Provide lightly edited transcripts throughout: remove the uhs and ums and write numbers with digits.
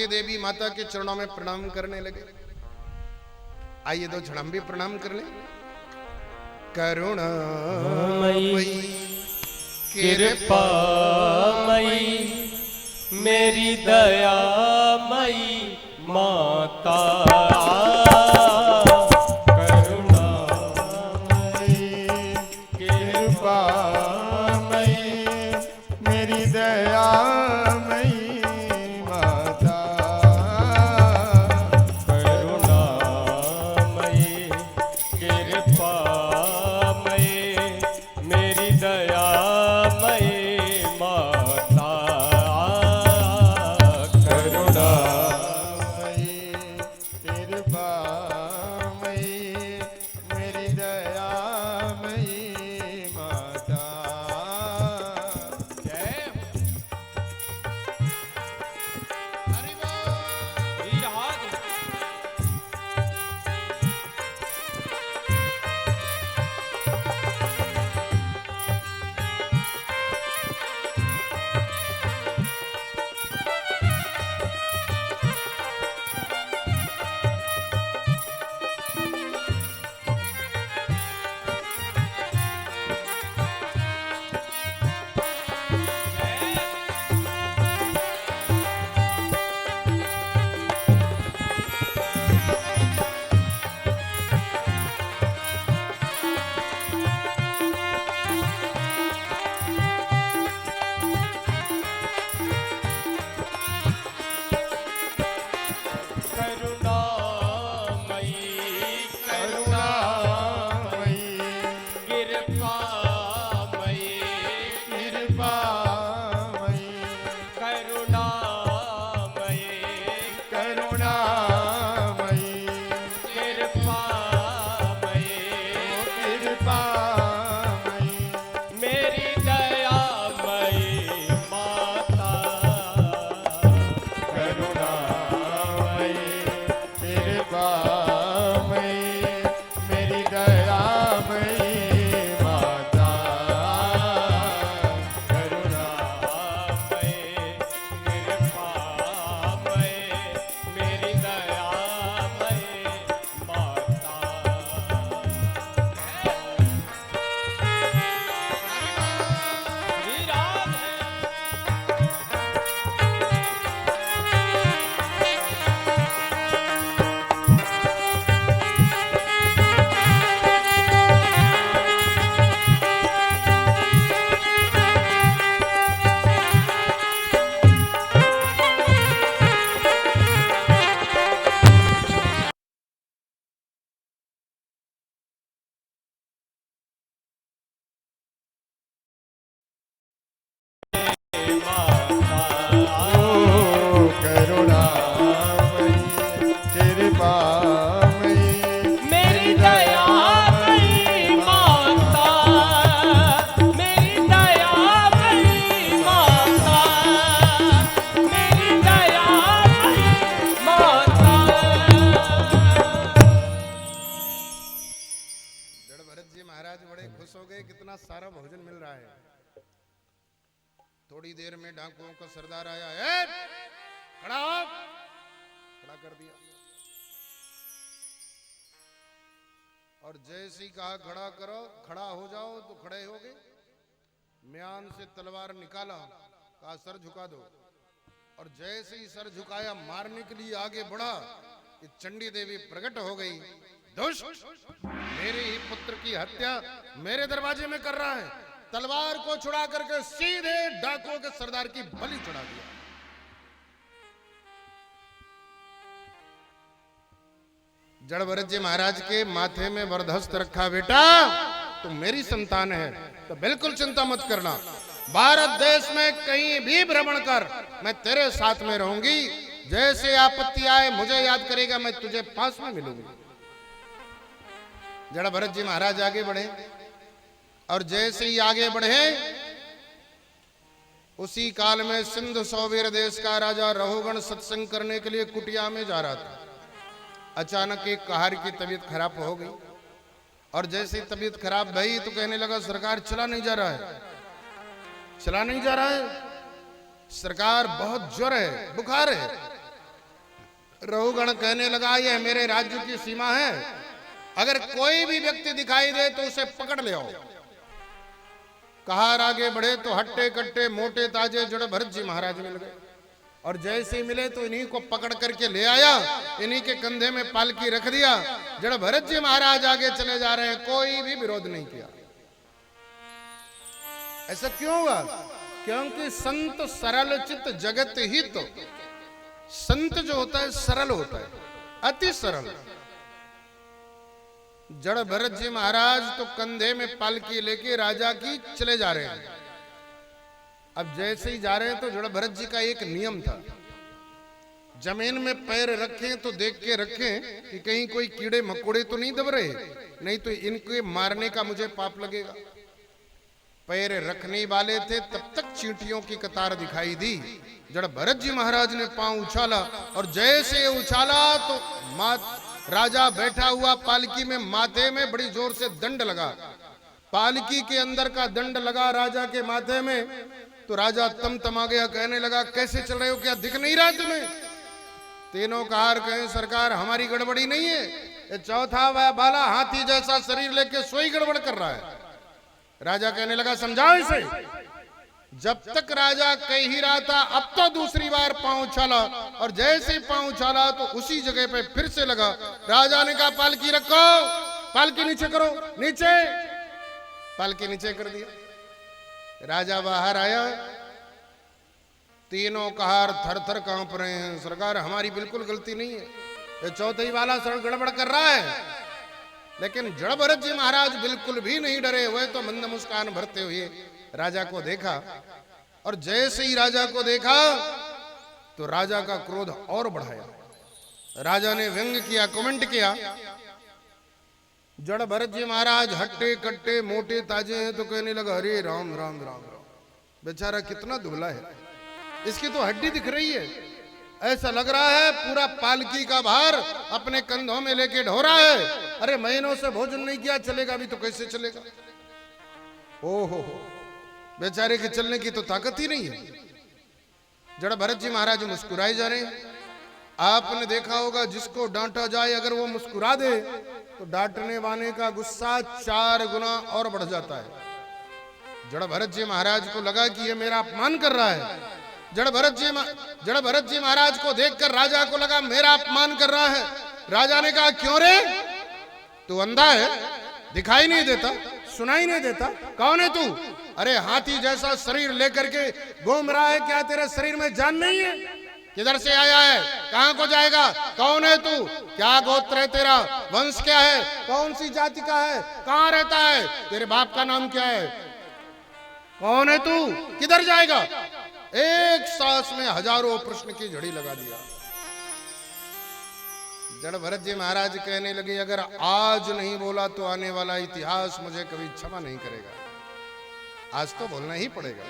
चंडी देवी माता के चरणों में प्रणाम करने लगे। आइए दो क्षण हम भी प्रणाम कर लें। करुणामयी कृपामयी मेरी दयामयी माता, करुणामयी कृपामयी मेरी दयामयी माता, करुणामयी कृपामयी मेरी दयामयी माता, करुणामयी कृपामयी मेरी दयामयी माता। जय हरि बोल। वीर हाथ करुणामयी करुणामयी कृपामयी कृपामयी करुणामयी करुणामयी कृपामयी कृपामयी मेरी दयामयी माता, करुणामयी कृपामयी मेरी दयामयी माता, करुणामयी कृपामयी मेरी दयामयी माता। विराट है करुणामयी कृपामयी मेरी दयामयी माता, मेरी दयामयी माता, मेरी दयामयी माता। जड़ भरत जी महाराज बड़े खुश हो गए, कितना सारा भोजन मिल रहा है। थोड़ी देर में डाकुओं का सरदार आया। खड़ा हो। खड़ा कर दिया और जैसे ही कहा खड़ा करो, खड़ा हो जाओ, तो खड़े हो गए। म्यान से तलवार निकाला, कहा सर झुका दो। और जैसे ही सर झुकाया, मारने के लिए आगे बढ़ा कि चंडी देवी प्रकट हो गई। दुष्ट, मेरे ही पुत्र की हत्या मेरे दरवाजे में कर रहा है। तलवार को छुड़ा करके सीधे डाकुओं के सरदार की बलि चढ़ा दिया। जड़ भरत जी महाराज के माथे में वरदहस्त रखा। बेटा तुम मेरी संतान है तो बिल्कुल चिंता मत करना। भारत देश में कहीं भी भ्रमण कर, मैं तेरे साथ में रहूंगी। जैसे आपत्ति आए मुझे याद करेगा, मैं तुझे पास में मिलूंगी। जड़ भरत जी महाराज आगे बढ़े और जैसे ही आगे बढ़े, उसी काल में सिंधु सौवीर देश का राजा रहुगण सत्संग करने के लिए कुटिया में जा रहा था। अचानक एक कहार की तबीयत खराब हो गई और जैसे ही तबीयत खराब भई तो कहने लगा सरकार चला नहीं जा रहा है, चला नहीं जा रहा है सरकार, बहुत ज्वर है, बुखार है। रहुगण कहने लगा यह मेरे राज्य की सीमा है, अगर कोई भी व्यक्ति दिखाई दे तो उसे पकड़ ले आओ। कहार आगे बढ़े तो हट्टे कट्टे मोटे ताजे जड़ भरत जी महाराज मिल गए, और जैसे ही मिले तो इन्हीं को पकड़ करके ले आया, इन्हीं के कंधे में पालकी रख दिया। जड़ भरत जी महाराज आगे चले जा रहे हैं, कोई भी विरोध नहीं किया। ऐसा क्यों हुआ? क्योंकि संत सरल चित जगत हित। संत जो होता है सरल होता है, अति सरल। जड़ भरत जी महाराज तो कंधे में पालकी लेके राजा की चले जा रहे हैं। अब जैसे ही जा रहे हैं तो जड़ भरत जी का एक नियम था, जमीन में पैर रखें तो देख के रखें कि कहीं कोई कीड़े मकोड़े तो नहीं दब रहे, नहीं तो इनके मारने का मुझे पाप लगेगा। पैर रखने वाले थे तब तक चींटियों की कतार दिखाई दी। जड़ भरत जी महाराज ने पांव उछाला, और जैसे उछाला तो राजा बैठा हुआ पालकी में माथे में बड़ी जोर से दंड लगा। पालकी के अंदर का दंड लगा राजा के माथे में, तो राजा तमतमा गया, कहने लगा कैसे चल रहे हो, क्या दिख नहीं रहा तुम्हें? तीनों कहार कहे सरकार हमारी गड़बड़ी नहीं है, ये चौथा वह बाला हाथी जैसा शरीर लेके सोई गड़बड़ कर रहा है। राजा कहने लगा समझाओ इसे। जब तक राजा कह ही रहा था, अब तो दूसरी बार पांव उछाला, और जैसे पांव उछाला तो उसी जगह पे फिर से लगा। राजा ने कहा पालकी रखो, पालकी नीचे करो, नीचे। पालकी नीचे कर दिया। राजा बाहर आया, तीनों कहार थर थर कांप रहे हैं, सरकार हमारी बिल्कुल गलती नहीं है, ये चौथी वाला सड़ गड़बड़ कर रहा है। लेकिन जड़ भरत जी महाराज बिल्कुल भी नहीं डरे हुए, तो मंद मुस्कान भरते हुए राजा को देखा, और जैसे ही राजा को देखा तो राजा का क्रोध और बढ़ाया। राजा ने व्यंग किया, कमेंट किया। जड़ भरत जी महाराज हट्टे कट्टे मोटे ताजे हैं, तो कहने लगा अरे राम राम राम राम, बेचारा कितना दुबला है, इसकी तो हड्डी दिख रही है, ऐसा लग रहा है पूरा पालकी का भार अपने कंधों में लेके ढो रहा है। अरे महीनों से भोजन नहीं किया, चलेगा भी तो कैसे चलेगा? ओहो, बेचारे के चलने की तो ताकत ही नहीं है। जड़ भरत जी महाराज मुस्कुराए जा रहे हैं। आपने देखा होगा जिसको डांटा जाए अगर वो मुस्कुरा दे तो डांटने वाले का गुस्सा 4 गुना और बढ़ जाता है। जड़ भरत जी महाराज को लगा कि ये मेरा अपमान कर रहा है। जड़ भरत जी महाराज को देखकर राजा को लगा मेरा अपमान कर रहा है। राजा ने कहा क्यों रे, तू अंधा है, दिखाई नहीं देता, सुनाई नहीं देता, कौन है तू? अरे हाथी जैसा शरीर लेकर के घूम रहा है, क्या तेरे शरीर में जान नहीं है? किधर से आया है, कहां को जाएगा, कौन है तू, क्या गोत्र है तेरा, वंश क्या है, कौन सी जाति का है, कहां रहता है, तेरे बाप का नाम क्या है, कौन है तू, किधर जाएगा? एक सांस में हजारों प्रश्न की झड़ी लगा दिया। जड़ भरत जी महाराज कहने लगे अगर आज नहीं बोला तो आने वाला इतिहास मुझे कभी क्षमा नहीं करेगा, आज तो बोलना ही पड़ेगा।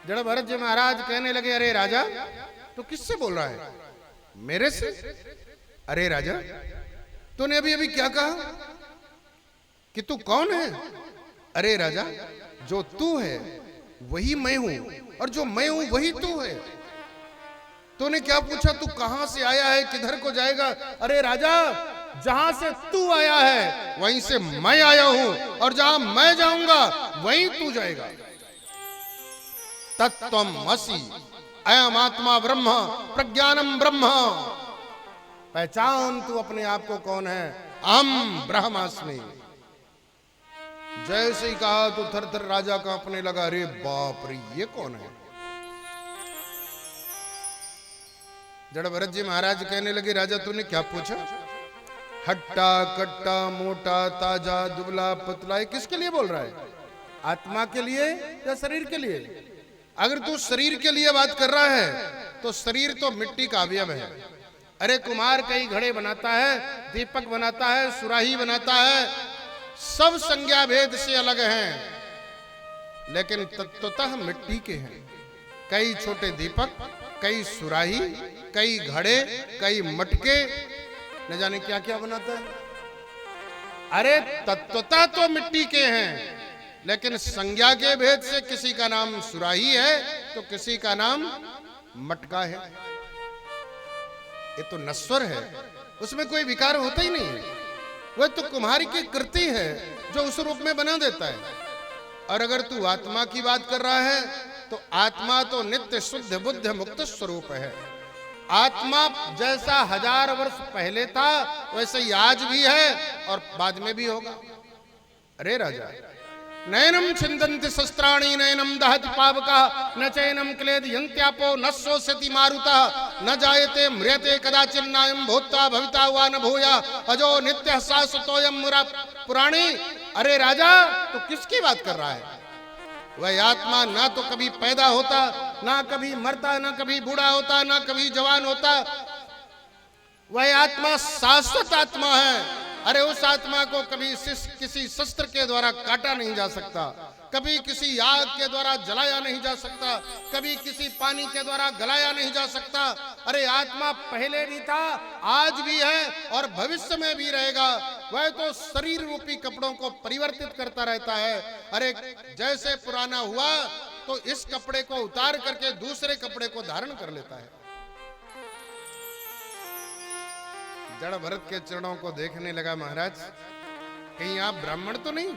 जड़ भरत जी महाराज कहने लगे अरे राजा तो किससे बोल रहा है, मेरे से? अरे राजा तूने अभी अभी क्या कहा कि तू कौन है? अरे राजा जो तू है वही मैं हूं, और जो मैं हूं वही तू है। तूने क्या पूछा, तू कहां से आया है, किधर को जाएगा? अरे राजा जहां से तू आया है वहीं से मैं आया हूं, और जहां मैं जाऊंगा वहीं तू जाएगा। तत्त्वमसि अयम आत्मा ब्रह्म प्रज्ञानम ब्रह्म, पहचान तू अपने आप को कौन है, अहम ब्रह्मास्मि। जैसे ही कहा तो थर थर राजा कांपने लगा, अरे बाप रे ये कौन है? जड़ भरत जी महाराज कहने लगे राजा तूने क्या पूछा? हट्टा कट्टा मोटा ताजा दुबला पतला, किसके लिए बोल रहा है, आत्मा के लिए या शरीर के लिए? अगर तू शरीर के लिए बात कर रहा है तो शरीर तो मिट्टी का अवयव है। अरे कुम्हार कई घड़े बनाता है, दीपक बनाता है, सुराही बनाता है, सब संज्ञा भेद से अलग हैं, लेकिन तत्वतः मिट्टी के हैं। कई छोटे दीपक, कई सुराही, कई घड़े, कई मटके, न जाने क्या क्या बनाता है। अरे तत्वतः तो मिट्टी के हैं, लेकिन संज्ञा के भेद से किसी का नाम सुराही है तो किसी का नाम मटका है। ये तो नश्वर है, उसमें कोई विकार होता ही नहीं है। वह तो कुम्हार की कृति है जो उस रूप में बना देता है। और अगर तू आत्मा की बात कर रहा है तो आत्मा तो नित्य शुद्ध बुद्ध मुक्त स्वरूप है। आत्मा जैसा 1000 वर्ष पहले था वैसे ही आज भी है और बाद में भी होगा। अरे राजा, नयनम छिन्दन्ति शस्त्राणि नयनम दहति पावका न चैनम क्लेद यन्त्यापो न शोषयति मारुतः न जायते म्रियते कदाचिन्नायं भूत्वा भविता वा न भूया अजो नित्यः शाश्वतोऽयं पुराणी। अरे राजा, तू किसकी बात कर रहा है? वह आत्मा ना तो कभी पैदा होता, ना कभी मरता, ना कभी बूढ़ा होता, ना कभी जवान होता। वह आत्मा शाश्वत आत्मा है। अरे उस आत्मा को कभी किसी शस्त्र के द्वारा काटा नहीं जा सकता, कभी किसी आग के द्वारा जलाया नहीं जा सकता, कभी किसी पानी के द्वारा गलाया नहीं जा सकता। अरे आत्मा पहले भी था, आज भी है और भविष्य में भी रहेगा। वह तो शरीर रूपी कपड़ों को परिवर्तित करता रहता है। अरे जैसे पुराना हुआ तो इस कपड़े को उतार करके दूसरे कपड़े को धारण कर लेता है। जड़ भरत के चरणों को देखने लगा महाराज, कहीं आप ब्राह्मण तो नहीं?